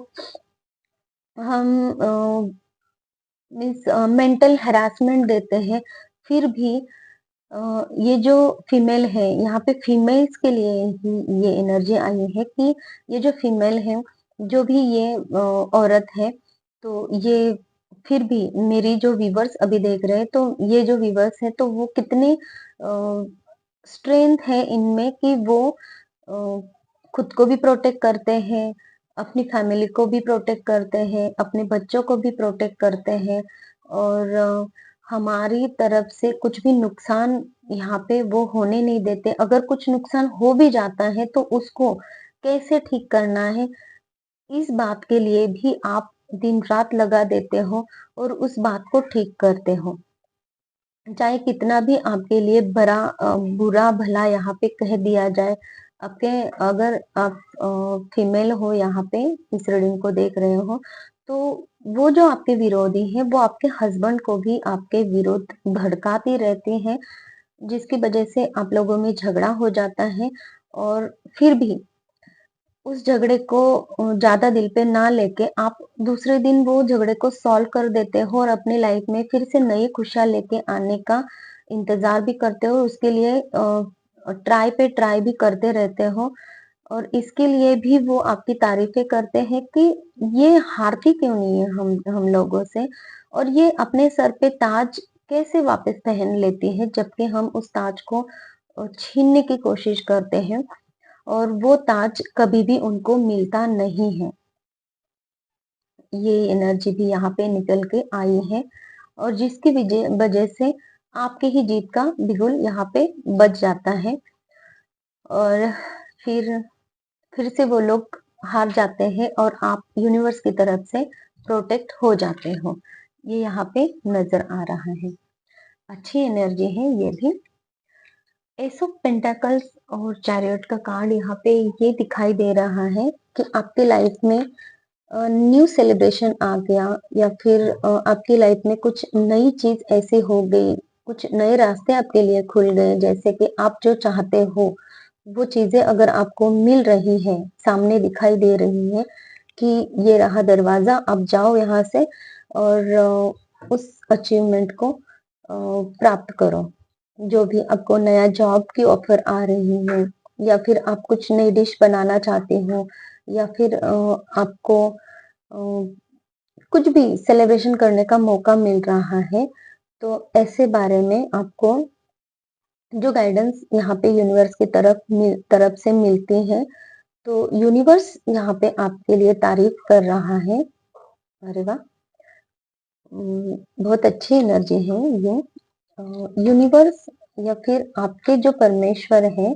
हम मीन्स मेंटल हैरासमेंट देते हैं। फिर भी अ, ये जो फीमेल है, यहाँ पे फीमेल्स के लिए ही ये एनर्जी आई है कि ये जो फीमेल है, जो भी ये औरत है, तो ये फिर भी मेरी जो व्यूवर्स अभी देख रहे हैं, तो ये जो व्यूवर्स हैं, तो वो कितने स्ट्रेंथ है इनमें कि वो अ, खुद को भी प्रोटेक्ट करते हैं, अपनी फैमिली को भी प्रोटेक्ट करते हैं, अपने बच्चों को भी प्रोटेक्ट करते हैं, और हमारी तरफ से कुछ भी नुकसान यहाँ पे वो होने नहीं देते। अगर कुछ नुकसान हो भी जाता है तो उसको कैसे ठीक करना है, इस बात के लिए भी आप दिन रात लगा देते हो और उस बात को ठीक करते हो। चाहे कितना भी आपके लिए बुरा भला यहाँ पे कह दिया जाए, आपके अगर आप फीमेल हो यहाँ पे इस रीडिंग को देख रहे हो, तो वो जो आपके विरोधी हैं, वो आपके हस्बैंड को भी आपके विरुद्ध भड़काती रहती हैं, जिसकी वजह से आप लोगों में झगड़ा हो जाता है। और फिर भी उस झगड़े को ज़्यादा दिल पे ना लेके आप दूसरे दिन वो झगड़े को सॉल्व कर देते हो और अपनी लाइफ में फिर से नई खुशियाँ लेके आने का इंतज़ार भी करते हो। उसके लिए ट्राई पे ट्राई भी करते रहते हो, और इसके लिए भी वो आपकी तारीफ़ें करते हैं कि ये हारती क्यों नहीं है हम लोगों से, और ये अपने सर पे ताज कैसे वापस पहन लेती है, जबकि हम उस ताज को छीनने की कोशिश करते हैं और वो ताज कभी भी उनको मिलता नहीं है। ये एनर्जी भी यहाँ पे निकल के आई है, और जिसकी वजह से आपकी ही जीत का बिगुल यहाँ पे बज जाता है, और फिर फिर से वो लोग हार जाते हैं और आप यूनिवर्स की तरफ से प्रोटेक्ट हो जाते हो। ये यहाँ पे नजर आ रहा है। अच्छी एनर्जी है ये भी। एस ऑफ पेंटाकल्स और चैरियट का कार्ड यहाँ पे ये दिखाई दे रहा है कि आपकी लाइफ में न्यू सेलिब्रेशन आ गया, या फिर आपकी लाइफ में कुछ नई चीज ऐसी हो गई, कुछ नए रास्ते आपके लिए खुल गए, जैसे कि आप जो चाहते हो वो चीजें अगर आपको मिल रही है, सामने दिखाई दे रही है कि ये रहा दरवाजा, आप जाओ यहाँ से और उस अचीवमेंट को प्राप्त करो। जो भी आपको नया जॉब की ऑफर आ रही है, या फिर आप कुछ नई डिश बनाना चाहते हो, या फिर आपको कुछ भी सेलिब्रेशन करने का मौका मिल रहा है, तो ऐसे बारे में आपको जो गाइडेंस यहाँ पे यूनिवर्स की तरफ से मिलती है, तो यूनिवर्स यहाँ पे आपके लिए तारीफ कर रहा है। अरे वाह! बहुत अच्छी एनर्जी है ये। यूनिवर्स या फिर आपके जो परमेश्वर हैं,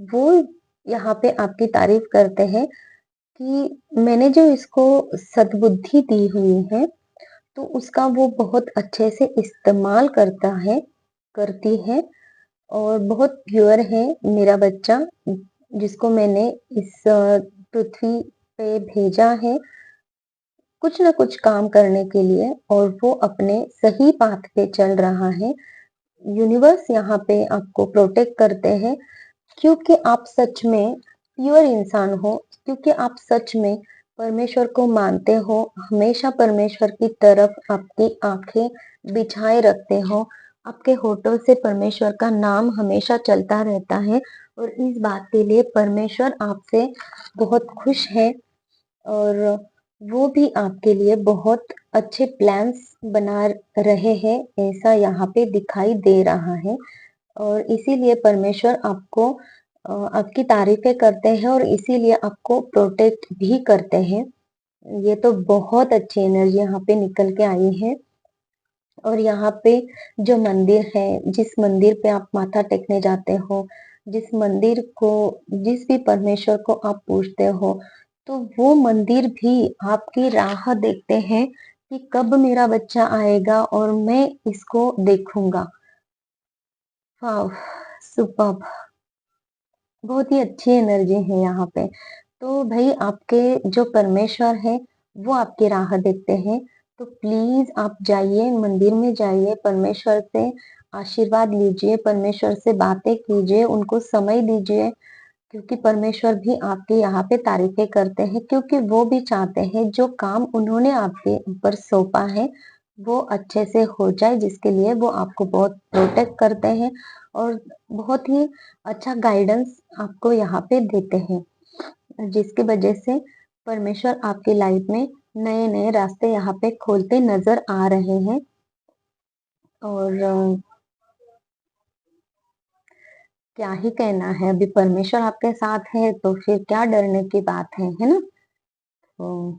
वो यहाँ पे आपकी तारीफ करते हैं कि मैंने जो इसको सद्बुद्धि दी हुई है, तो उसका वो बहुत अच्छे से इस्तेमाल करता है, करती है, और बहुत प्योर है मेरा बच्चा, जिसको मैंने इस पृथ्वी पे भेजा है कुछ ना कुछ काम करने के लिए, और वो अपने सही पाथ पे चल रहा है। यूनिवर्स यहाँ पे आपको प्रोटेक्ट करते हैं, क्योंकि आप सच में प्योर इंसान हो, क्योंकि आप सच में परमेश्वर को मानते हो, हमेशा परमेश्वर की तरफ आपकी आंखें बिछाए रखते हो, आपके होठों से परमेश्वर का नाम हमेशा चलता रहता है, और इस बात के लिए परमेश्वर आपसे बहुत खुश है। और वो भी आपके लिए बहुत अच्छे प्लान्स बना रहे हैं, ऐसा यहाँ पे दिखाई दे रहा है। और इसीलिए परमेश्वर आपको आपकी तारीफ़ें करते हैं और इसीलिए आपको प्रोटेक्ट भी करते हैं। ये तो बहुत अच्छी एनर्जी यहाँ पे निकल के आई है। और यहाँ पे जो मंदिर है, जिस मंदिर पे आप माथा टेकने जाते हो, जिस मंदिर को जिस भी परमेश्वर को आप पूजते हो, तो वो मंदिर भी आपकी राह देखते हैं कि कब मेरा बच्चा आएगा और मैं इसको देखूँगा। वाव! सुपर्ब! बहुत ही अच्छी एनर्जी है यहाँ पे। तो भई आपके जो परमेश्वर है, वो आपकी राह देखते हैं। तो प्लीज़ आप जाइए, मंदिर में जाइए, परमेश्वर से आशीर्वाद लीजिए, परमेश्वर से बातें कीजिए, उनको समय दीजिए, क्योंकि परमेश्वर भी आपकी यहाँ पे तारीफ़ें करते हैं, क्योंकि वो भी चाहते हैं जो काम उन्होंने आपके ऊपर सौंपा है, वो अच्छे से हो जाए, जिसके लिए वो आपको बहुत प्रोटेक्ट करते हैं और बहुत ही अच्छा गाइडेंस आपको यहाँ पे देते हैं, जिसकी वजह से परमेश्वर आपकी लाइफ में नए-नए रास्ते यहाँ पे खोलते नज़र आ रहे हैं। और क्या ही कहना है, अभी परमेश्वर आपके साथ है, तो फिर क्या डरने की बात है ना? तो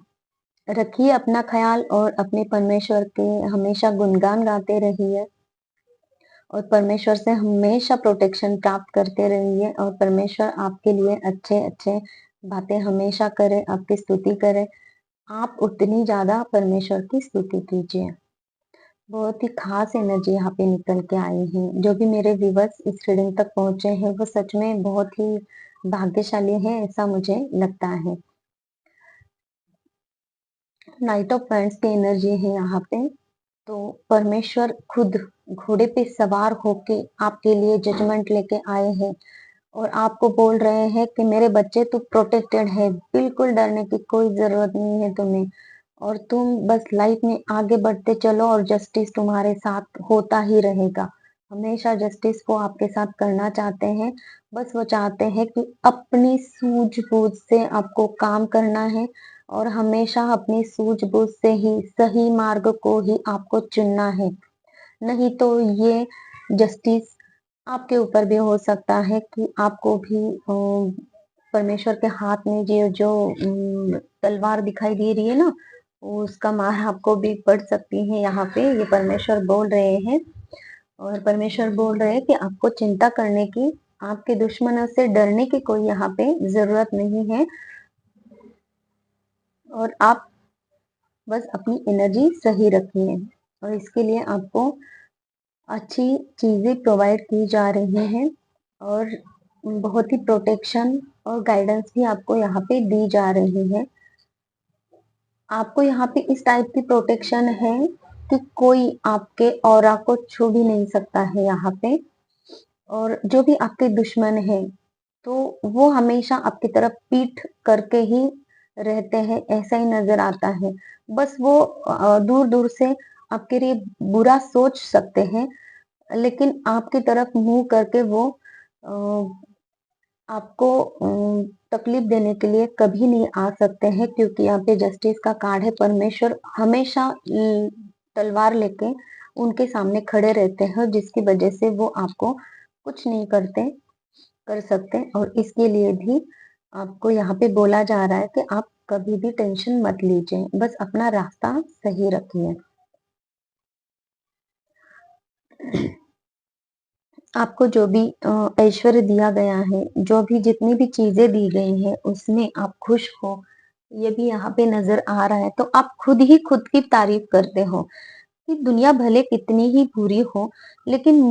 रखिए अपना ख़्याल और अपने परमेश्वर के हमेशा गुणगान गाते रहिए और परमेश्वर से हमेशा प्रोटेक्शन प्राप्त करते रहिए और परमेश्वर आपके लिए अच्छे-अच्छे बातें हमेशा करे, आपकी स्तुति करे। आप उतनी ज़्यादा परमेश्वर की स्तुति कीजिए। बहुत ही ख़ास एनर्जी यहाँ पे निकल के आई है। जो भी मेरे व्यूअर्स इस रीडिंग तक पहुँचे हैं, वो सच में बहुत ही भाग्यशाली हैं, ऐसा मुझे लगता है। नाइट ऑफ वांड्स की एनर्जी है यहाँ पे। तो परमेश्वर खुद घोड़े पे सवार होके आपके लिए जजमेंट लेके आए हैं और आपको बोल रहे हैं कि मेरे बच्चे तू प्रोटेक्टेड है, बिल्कुल डरने की कोई जरूरत नहीं है तुम्हें और तुम बस लाइफ में आगे बढ़ते चलो और जस्टिस तुम्हारे साथ होता ही रहेगा। हमेशा जस्टिस को आपके साथ करना चाहते हैं। बस वो चाहते हैं कि अपनी सूझबूझ से आपको काम करना है और हमेशा अपनी सूझबूझ से ही सही मार्ग को ही आपको चुनना है। नहीं तो ये जस्टिस आपके ऊपर भी हो सकता है कि आपको भी परमेश्वर के हाथ में ये जो तलवार दिखाई दे रही है ना, उसका मार आपको भी पड़ सकती है। यहाँ पे ये परमेश्वर बोल रहे हैं और परमेश्वर बोल रहे हैं कि आपको चिंता करने की, आपके दुश्मनों से डरने की कोई यहाँ पे जरूरत नहीं है और आप बस अपनी एनर्जी सही रखिए और इसके लिए आपको अच्छी चीजें प्रोवाइड की जा रही हैं और बहुत ही प्रोटेक्शन और गाइडेंस भी आपको यहाँ पे दी जा रही है। आपको यहाँ पे इस टाइप की प्रोटेक्शन है कि कोई आपके ऑरा को छू भी नहीं सकता है यहाँ पे। और जो भी आपके दुश्मन है तो वो हमेशा आपकी तरफ पीठ करके ही रहते हैं, ऐसा ही नजर आता है। बस वो दूर दूर से आपके लिए बुरा सोच सकते हैं, लेकिन आपकी तरफ मुंह करके वो अ, आपको तकलीफ देने के लिए कभी नहीं आ सकते हैं, क्योंकि यहाँ पे जस्टिस का कार्ड है। परमेश्वर हमेशा तलवार लेके उनके सामने खड़े रहते हैं, जिसकी वजह से वो आपको कुछ नहीं कर सकते। और इसके लिए भी आपको यहाँ पे बोला जा रहा है कि आप कभी भी टेंशन मत लीजिए, बस अपना रास्ता सही रखिए। आपको जो भी ऐश्वर्य दिया गया है, जो भी जितनी भी चीजें दी गई हैं, उसमें आप खुश हो, ये भी यहाँ पे नजर आ रहा है। तो आप खुद ही खुद की तारीफ करते हो कि दुनिया भले कितनी ही बुरी हो, लेकिन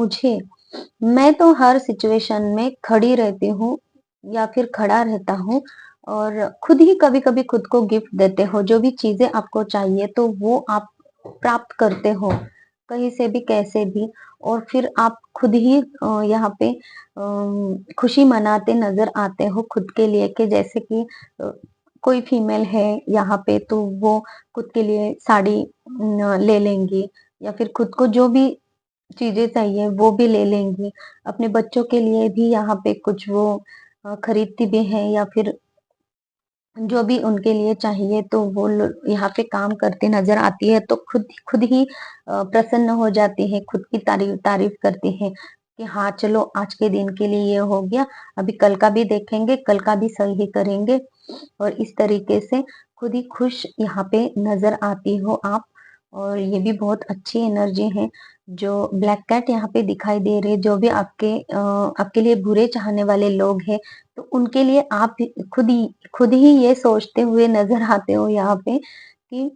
मैं तो हर सिचुएशन में खड़ी रहती हूँ या फिर खड़ा रहता हूँ और खुद ही कभी-कभी खुद को गिफ्ट देते हो। जो भी चीजें आपको चाहिए तो वो आप प्राप्त करते हो, कहीं से भी कैसे भी। और फिर आप खुद ही यहाँ पे खुशी मनाते नजर आते हो खुद के लिए कि जैसे कि कोई फीमेल है यहाँ पे तो वो खुद के लिए साड़ी ले लेंगी या फिर खुद को जो भी चीजें चाहिए वो भी ले लेंगी। अपने बच्चों के लिए भी यहाँ पे कुछ वो खरीदती भी हैं या फिर जो भी उनके लिए चाहिए तो वो यहाँ पे काम करती नजर आती है, तो खुद खुद ही प्रसन्न हो जाती है, खुद की तारीफ तारीफ करती है कि हाँ चलो आज के दिन के लिए ये हो गया, अभी कल का भी देखेंगे, कल का भी सही करेंगे। और इस तरीके से खुद ही खुश यहाँ पे नजर आती हो आप। और ये भी बहुत अच्छी एनर्जी है। जो ब्लैक कैट यहाँ पे दिखाई दे रहे, जो भी आपके लिए बुरे चाहने वाले लोग हैं, तो उनके लिए आप खुद ही ये सोचते हुए नजर आते हो यहाँ पे कि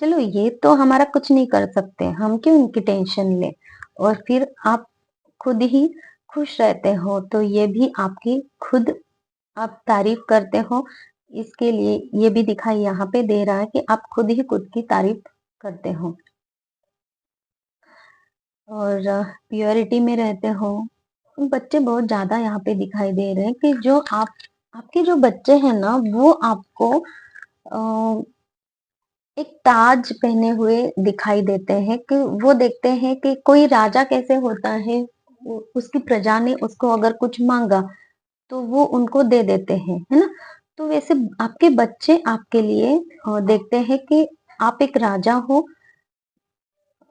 चलो ये तो हमारा कुछ नहीं कर सकते, हम क्यों इनकी टेंशन ले। और फिर आप खुद ही खुश रहते हो, तो ये भी आपकी खुद आप तारीफ करते हो। इसके लिए ये भी दिखाई यहाँ पे दे रहा है कि आप खुद ही खुद की तारीफ करते हो और प्योरिटी में रहते हो। बच्चे बहुत ज्यादा यहाँ पे दिखाई दे रहे हैं कि जो आपके जो बच्चे हैं ना, वो आपको एक ताज पहने हुए दिखाई देते हैं कि वो देखते हैं कि कोई राजा कैसे होता है। उसकी प्रजा ने उसको अगर कुछ मांगा तो वो उनको दे देते हैं, है ना। तो वैसे आपके बच्चे आपके लिए देखते हैं कि आप एक राजा हो,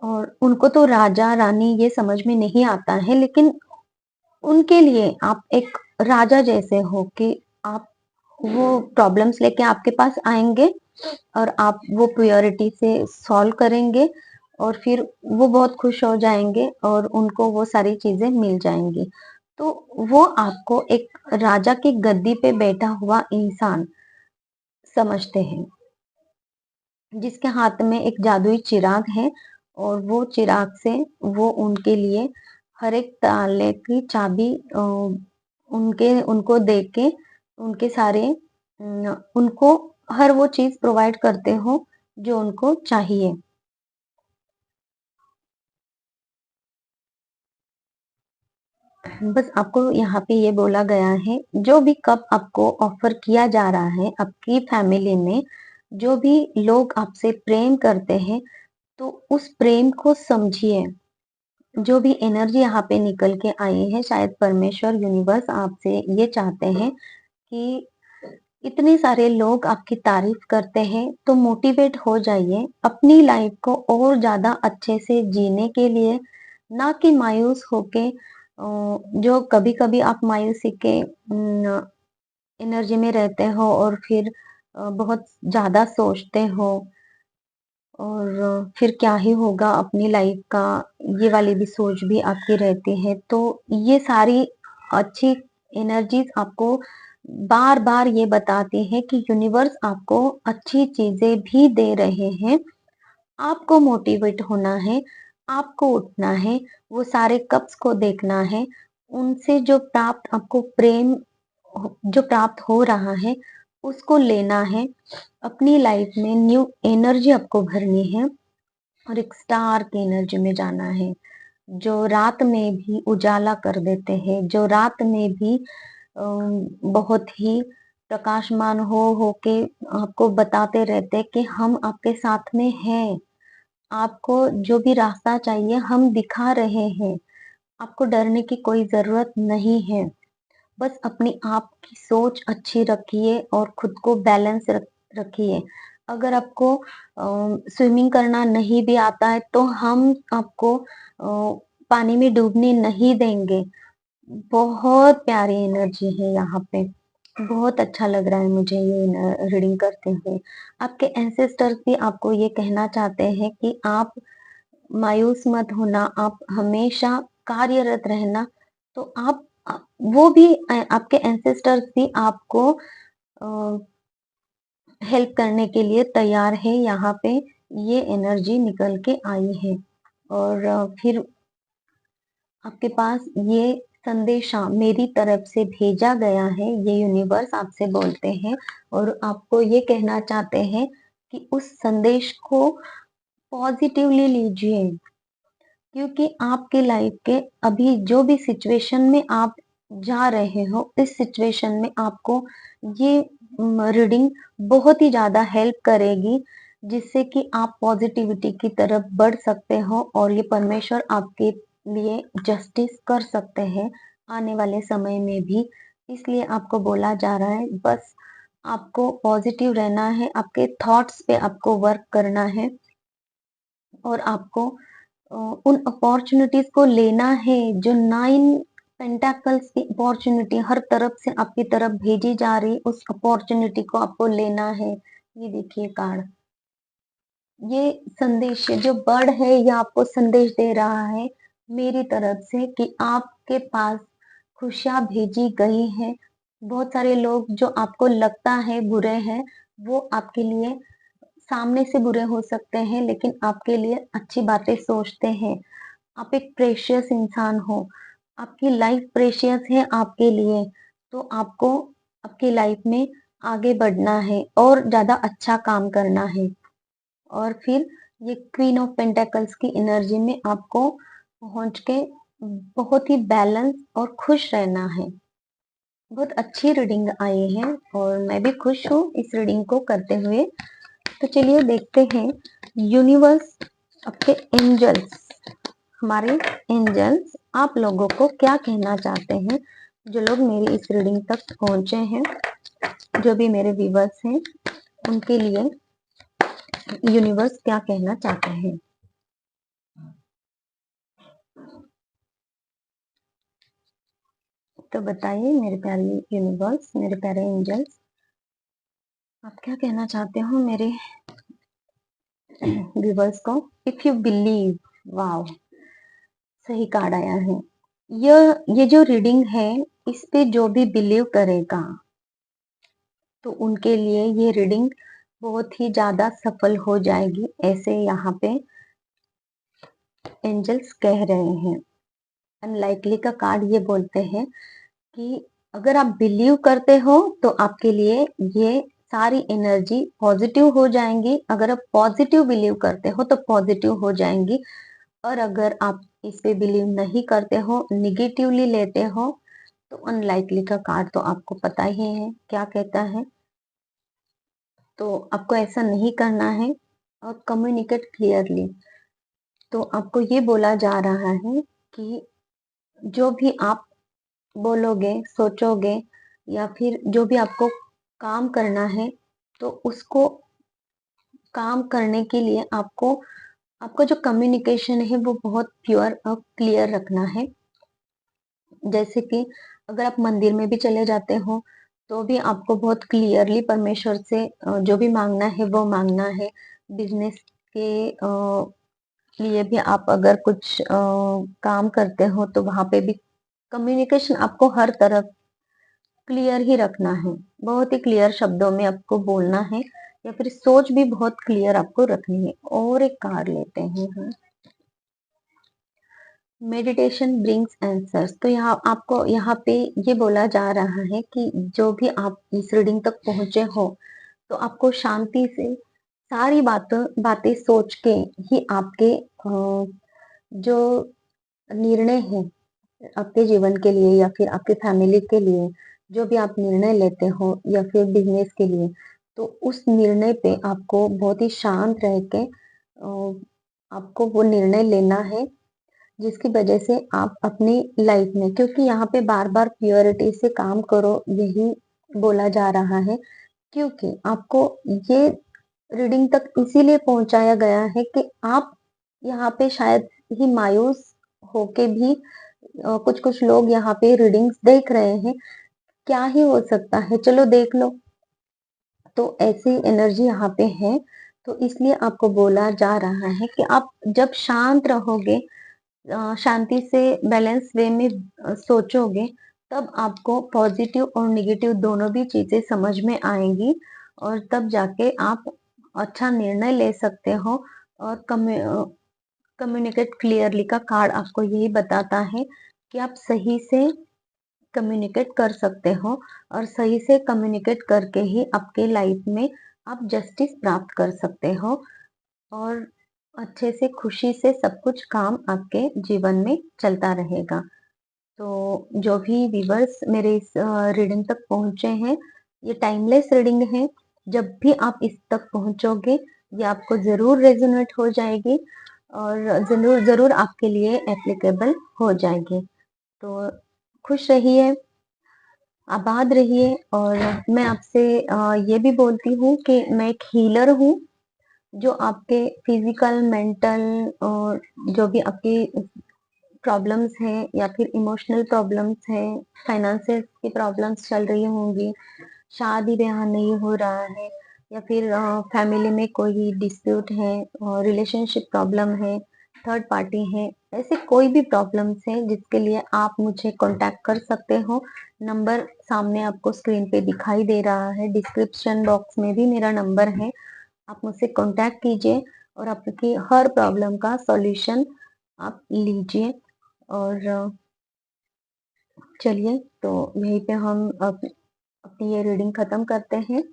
और उनको तो राजा रानी ये समझ में नहीं आता है, लेकिन उनके लिए आप एक राजा जैसे हो कि आप वो प्रॉब्लम्स लेके आपके पास आएंगे और आप वो प्रियोरिटी से सॉल्व करेंगे, और फिर वो बहुत खुश हो जाएंगे और उनको वो सारी चीजें मिल जाएंगी। तो वो आपको एक राजा की गद्दी पे बैठा हुआ इंसान समझते हैं, जिसके हाथ में एक जादुई चिराग है, और वो चिराग से वो उनके लिए हर एक ताले की चाबी उनके उनको दे के उनके सारे उनको हर वो चीज प्रोवाइड करते हो जो उनको चाहिए। बस आपको यहाँ पे ये बोला गया है, जो भी कप आपको ऑफर किया जा रहा है आपकी फैमिली में, जो भी लोग आपसे प्रेम करते हैं, तो उस प्रेम को समझिए। जो भी एनर्जी यहाँ पे निकल के आई है, शायद परमेश्वर यूनिवर्स आपसे ये चाहते हैं कि इतने सारे लोग आपकी तारीफ करते हैं तो मोटिवेट हो जाइए अपनी लाइफ को और ज्यादा अच्छे से जीने के लिए, ना कि मायूस होके जो कभी कभी आप मायूसी के एनर्जी में रहते हो और फिर बहुत ज्यादा सोचते हो, और फिर क्या ही होगा अपनी लाइफ का, ये वाली भी सोच भी आपकी रहती है। तो ये सारी अच्छी एनर्जीज आपको बार बार ये बताती है कि यूनिवर्स आपको अच्छी चीजें भी दे रहे हैं। आपको मोटिवेट होना है, आपको उठना है, वो सारे कप्स को देखना है, उनसे जो प्राप्त आपको प्रेम जो प्राप्त हो रहा है उसको लेना है। अपनी लाइफ में न्यू एनर्जी आपको भरनी है और एक स्टार की एनर्जी में जाना है, जो रात में भी उजाला कर देते हैं, जो रात में भी बहुत ही प्रकाशमान हो के आपको बताते रहते हैं कि हम आपके साथ में हैं। आपको जो भी रास्ता चाहिए हम दिखा रहे हैं। आपको डरने की कोई जरूरत नहीं है। बस अपनी आप की सोच अच्छी रखिए और खुद को बैलेंस रखिए। अगर आपको स्विमिंग करना नहीं भी आता है तो हम आपको पानी में डूबने नहीं देंगे। बहुत प्यारी एनर्जी है यहाँ पे। बहुत अच्छा लग रहा है मुझे ये रीडिंग करते हुए। आपके एंसेस्टर्स भी आपको ये कहना चाहते हैं कि आप मायूस मत होना, आप हमेशा कार्यरत रहना। तो आप वो भी आपके एंसेस्टर्स भी आपको हेल्प करने के लिए तैयार है। यहाँ पे ये एनर्जी निकल के आई है, और फिर आपके पास ये संदेशा मेरी तरफ से भेजा गया है। ये यूनिवर्स आपसे बोलते हैं और आपको ये कहना चाहते हैं कि उस संदेश को पॉजिटिवली लीजिए, क्योंकि आपके लाइफ के अभी जो भी सिचुएशन में आप जा रहे हो, इस सिचुएशन में आपको ये रीडिंग बहुत ही ज्यादा हेल्प करेगी, जिससे कि आप पॉजिटिविटी की तरफ बढ़ सकते हो और ये परमेश्वर आपके लिए जस्टिस कर सकते हैं आने वाले समय में भी। इसलिए आपको बोला जा रहा है, बस आपको पॉजिटिव रहना है, आपके थॉट्स पे आपको वर्क करना है और आपको उन अपॉर्चुनिटीज को लेना है जो 9 पेंटाकल्स की अपॉर्चुनिटी हर तरफ से आपकी तरफ भेजी जा रही, उस अपॉर्चुनिटी को आपको लेना है। ये देखिए कार्ड, ये संदेश है, जो बर्ड है ये आपको संदेश दे रहा है मेरी तरफ से कि आपके पास खुशियां भेजी गई हैं। बहुत सारे लोग जो आपको लगता है बुरे हैं, वो आपके लिए सामने से बुरे हो सकते हैं, लेकिन आपके लिए अच्छी बातें सोचते हैं। आप एक प्रेशियस इंसान हो, आपकी लाइफ प्रेशियस है आपके लिए, तो आपको आपकी लाइफ में आगे बढ़ना है और ज्यादा अच्छा काम करना है। और फिर ये क्वीन ऑफ पेंटेकल्स की एनर्जी में आपको पहुंच के बहुत ही बैलेंस और खुश रहना है। बहुत अच्छी रीडिंग आई है और मैं भी खुश हूँ इस रीडिंग को करते हुए। तो चलिए देखते हैं यूनिवर्स, आपके एंजल्स, हमारे एंजल्स आप लोगों को क्या कहना चाहते हैं। जो लोग मेरी इस रीडिंग तक पहुंचे हैं, जो भी मेरे व्यूवर्स हैं, उनके लिए यूनिवर्स क्या कहना चाहते हैं। तो बताइए मेरे प्यारे यूनिवर्स, मेरे प्यारे एंजल्स, आप क्या कहना चाहते हो मेरे व्यूवर्स को। इफ यू बिलीव, वाओ, सही कार्ड आया है। ये जो रीडिंग है, इस पे जो भी बिलीव करेगा तो उनके लिए ये रीडिंग बहुत ही ज्यादा सफल हो जाएगी, ऐसे यहाँ पे एंजल्स कह रहे हैं। अनलाइकली का कार्ड ये बोलते हैं कि अगर आप बिलीव करते हो तो आपके लिए ये सारी एनर्जी पॉजिटिव हो जाएंगी। अगर आप पॉजिटिव बिलीव करते हो तो पॉजिटिव हो जाएंगी, और अगर आप इस पे बिलीव नहीं करते हो, निगेटिवली लेते हो, तो अनलाइकली का कार्ड तो आपको पता ही है क्या कहता है। तो आपको ऐसा नहीं करना है और कम्युनिकेट क्लियरली। तो आपको ये बोला जा रहा है कि जो भी आप बोलोगे, सोचोगे, या फिर जो भी आपको काम करना है, तो उसको काम करने के लिए आपको आपका जो कम्युनिकेशन है वो बहुत प्योर और क्लियर रखना है। जैसे कि अगर आप मंदिर में भी चले जाते हो तो भी आपको बहुत क्लियरली परमेश्वर से जो भी मांगना है वो मांगना है। बिजनेस के लिए भी आप अगर कुछ काम करते हो तो वहां पे भी कम्युनिकेशन आपको हर तरफ क्लियर ही रखना है। बहुत ही क्लियर शब्दों में आपको बोलना है, या फिर सोच भी बहुत क्लियर आपको रखनी है। और एक कार्ड लेते हैं हम, मेडिटेशन ब्रिंग्स आंसर्स। तो यहाँ आपको यहाँ पे ये बोला जा रहा है कि जो भी आप इस रीडिंग तक पहुंचे हो, तो आपको शांति से सारी बातें सोच के ही आपके जो निर्णय है आपके जीवन के लिए या फिर आपके फैमिली के लिए, जो भी आप निर्णय लेते हो या फिर बिजनेस के लिए, तो उस निर्णय पे आपको बहुत ही शांत रह के आपको वो निर्णय लेना है, जिसकी वजह से आप अपनी लाइफ में, क्योंकि यहाँ पे बार बार प्योरिटी से काम करो यही बोला जा रहा है। क्योंकि आपको ये रीडिंग तक इसीलिए पहुंचाया गया है कि आप यहाँ पे शायद ही मायूस होके भी कुछ कुछ लोग यहाँ पे रीडिंग्स देख रहे हैं, क्या ही हो सकता है, चलो देख लो। तो ऐसी एनर्जी यहाँ पे है। तो इसलिए आपको बोला जा रहा है कि आप जब शांत रहोगे, शांति से बैलेंस वे में सोचोगे, तब आपको पॉजिटिव और निगेटिव दोनों भी चीजें समझ में आएंगी, और तब जाके आप अच्छा निर्णय ले सकते हो। और कम्युनिकेट क्लियरली का कार्ड आपको यही बताता है कि आप सही से कम्युनिकेट कर सकते हो, और सही से कम्युनिकेट करके ही आपके लाइफ में आप जस्टिस प्राप्त कर सकते हो, और अच्छे से खुशी से सब कुछ काम आपके जीवन में चलता रहेगा। तो जो भी व्यूवर्स मेरे इस रीडिंग तक पहुंचे हैं, ये टाइमलेस रीडिंग है। जब भी आप इस तक पहुंचोगे, ये आपको जरूर रेजोनेट हो जाएगी और जरूर जरूर आपके लिए एप्लीकेबल हो जाएगी। तो खुश रहिए, आबाद रहिए। और मैं आपसे ये भी बोलती हूँ कि मैं एक हीलर हूँ, जो आपके फिजिकल, मेंटल और जो भी आपकी प्रॉब्लम्स हैं या फिर इमोशनल प्रॉब्लम्स हैं, फाइनेंसेस की प्रॉब्लम्स चल रही होंगी, शादी-ब्याह नहीं हो रहा है या फिर फैमिली में कोई डिस्प्यूट है और रिलेशनशिप प्रॉब्लम है, थर्ड पार्टी है, ऐसे कोई भी प्रॉब्लम्स हैं जिसके लिए आप मुझे कॉन्टैक्ट कर सकते हो। नंबर सामने आपको स्क्रीन पे दिखाई दे रहा है, डिस्क्रिप्शन बॉक्स में भी मेरा नंबर है। आप मुझसे कॉन्टैक्ट कीजिए और आपकी हर प्रॉब्लम का सॉल्यूशन आप लीजिए। और चलिए, तो यहीं पे हम अपनी ये रीडिंग खत्म करते हैं।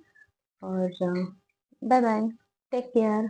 और बाय बाय, टेक केयर।